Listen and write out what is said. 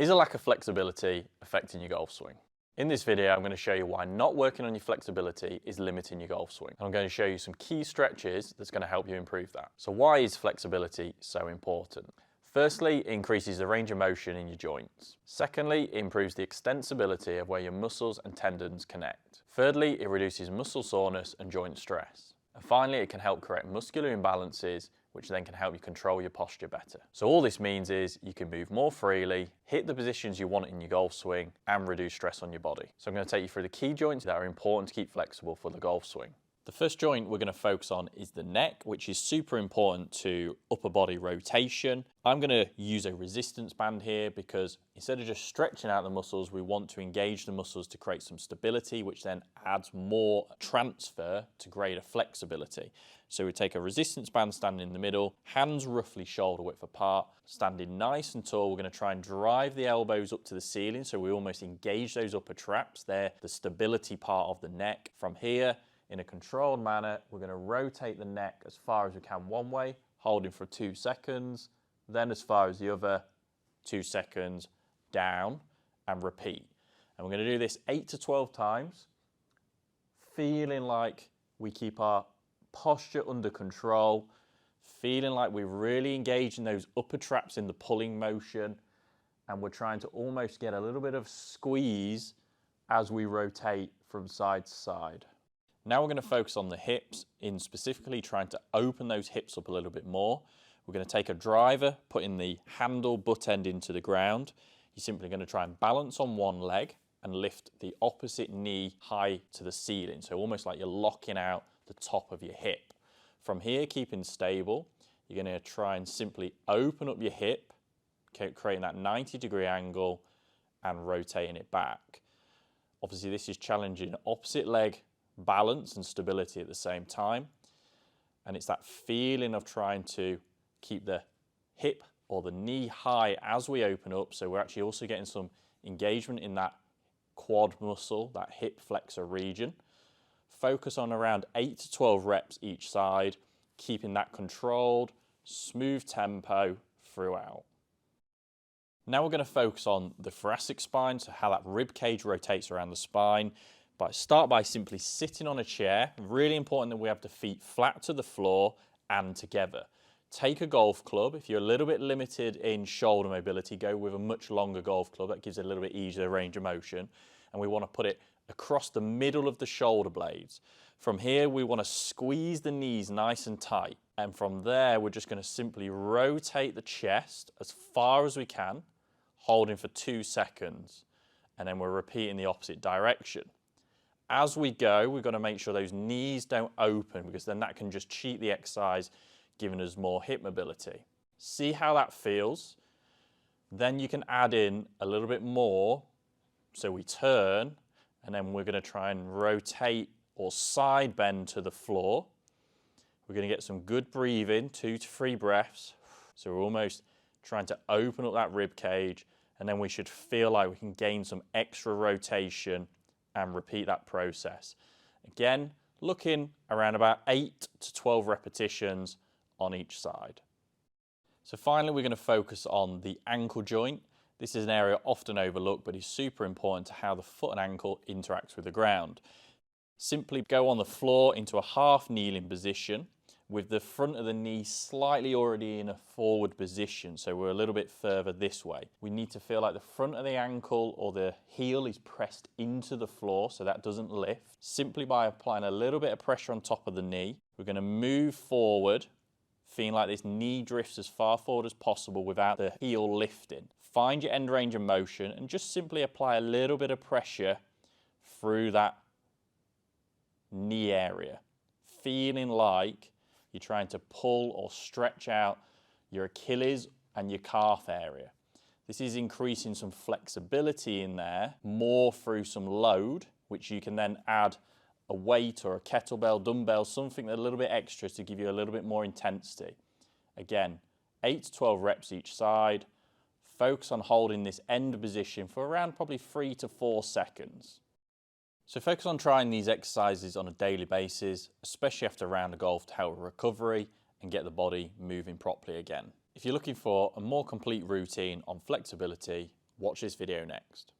Is a lack of flexibility affecting your golf swing? In this video, I'm going to show you why not working on your flexibility is limiting your golf swing. And I'm going to show you some key stretches that's going to help you improve that. So why is flexibility so important? Firstly, it increases the range of motion in your joints. Secondly, it improves the extensibility of where your muscles and tendons connect. Thirdly, it reduces muscle soreness and joint stress. And finally, it can help correct muscular imbalances, which then can help you control your posture better. So all this means is you can move more freely, hit the positions you want in your golf swing, and reduce stress on your body. So I'm going to take you through the key joints that are important to keep flexible for the golf swing. The first joint we're going to focus on is the neck, which is super important to upper body rotation. I'm going to use a resistance band here because instead of just stretching out the muscles, we want to engage the muscles to create some stability, which then adds more transfer to greater flexibility. So we take a resistance band standing in the middle, hands roughly shoulder width apart, standing nice and tall. We're going to try and drive the elbows up to the ceiling so we almost engage those upper traps. They're the stability part of the neck. From here, in a controlled manner, we're going to rotate the neck as far as we can one way, holding for 2 seconds, then as far as the other, 2 seconds, down, and repeat. And we're going to do this 8 to 12 times, feeling like we keep our posture under control, feeling like we're really engaging those upper traps in the pulling motion, and we're trying to almost get a little bit of squeeze as we rotate from side to side. Now we're going to focus on the hips, in specifically trying to open those hips up a little bit more. We're going to take a driver, putting the handle butt end into the ground. You're simply going to try and balance on one leg and lift the opposite knee high to the ceiling. So almost like you're locking out the top of your hip. From here, keeping stable, you're going to try and simply open up your hip, creating that 90-degree angle and rotating it back. Obviously, this is challenging opposite leg balance and stability at the same time, and it's that feeling of trying to keep the hip or the knee high as we open up, so we're actually also getting some engagement in that quad muscle, that hip flexor region. Focus on around 8 to 12 reps each side, keeping that controlled, smooth tempo throughout. Now we're going to focus on the thoracic spine, so how that rib cage rotates around the spine. But start by simply sitting on a chair. Really important that we have the feet flat to the floor and together. Take a golf club. If you're a little bit limited in shoulder mobility, go with a much longer golf club. That gives it a little bit easier range of motion. And we want to put it across the middle of the shoulder blades. From here, we want to squeeze the knees nice and tight. And from there, we're just going to simply rotate the chest as far as we can, holding for 2 seconds. And then we're repeating the opposite direction. As we go, we've got to make sure those knees don't open, because then that can just cheat the exercise, giving us more hip mobility. See how that feels. Then you can add in a little bit more. So we turn, and then we're going to try and rotate or side bend to the floor. We're going to get some good breathing, 2 to 3 breaths. So we're almost trying to open up that rib cage, and then we should feel like we can gain some extra rotation and repeat that process. Again, looking around about 8 to 12 repetitions on each side. So finally, we're going to focus on the ankle joint. This is an area often overlooked, but is super important to how the foot and ankle interacts with the ground. Simply go on the floor into a half kneeling position with the front of the knee slightly already in a forward position, so we're a little bit further this way. We need to feel like the front of the ankle or the heel is pressed into the floor so that doesn't lift. Simply by applying a little bit of pressure on top of the knee, we're going to move forward, feeling like this knee drifts as far forward as possible without the heel lifting. Find your end range of motion and just simply apply a little bit of pressure through that knee area, feeling like you're trying to pull or stretch out your Achilles and your calf area. This is increasing some flexibility in there, more through some load, which you can then add a weight or a kettlebell, dumbbell, something a little bit extra to give you a little bit more intensity. Again, 8 to 12 reps each side. Focus on holding this end position for around probably 3 to 4 seconds. So focus on trying these exercises on a daily basis, especially after a round of golf, to help recovery and get the body moving properly again. If you're looking for a more complete routine on flexibility, Watch this video next.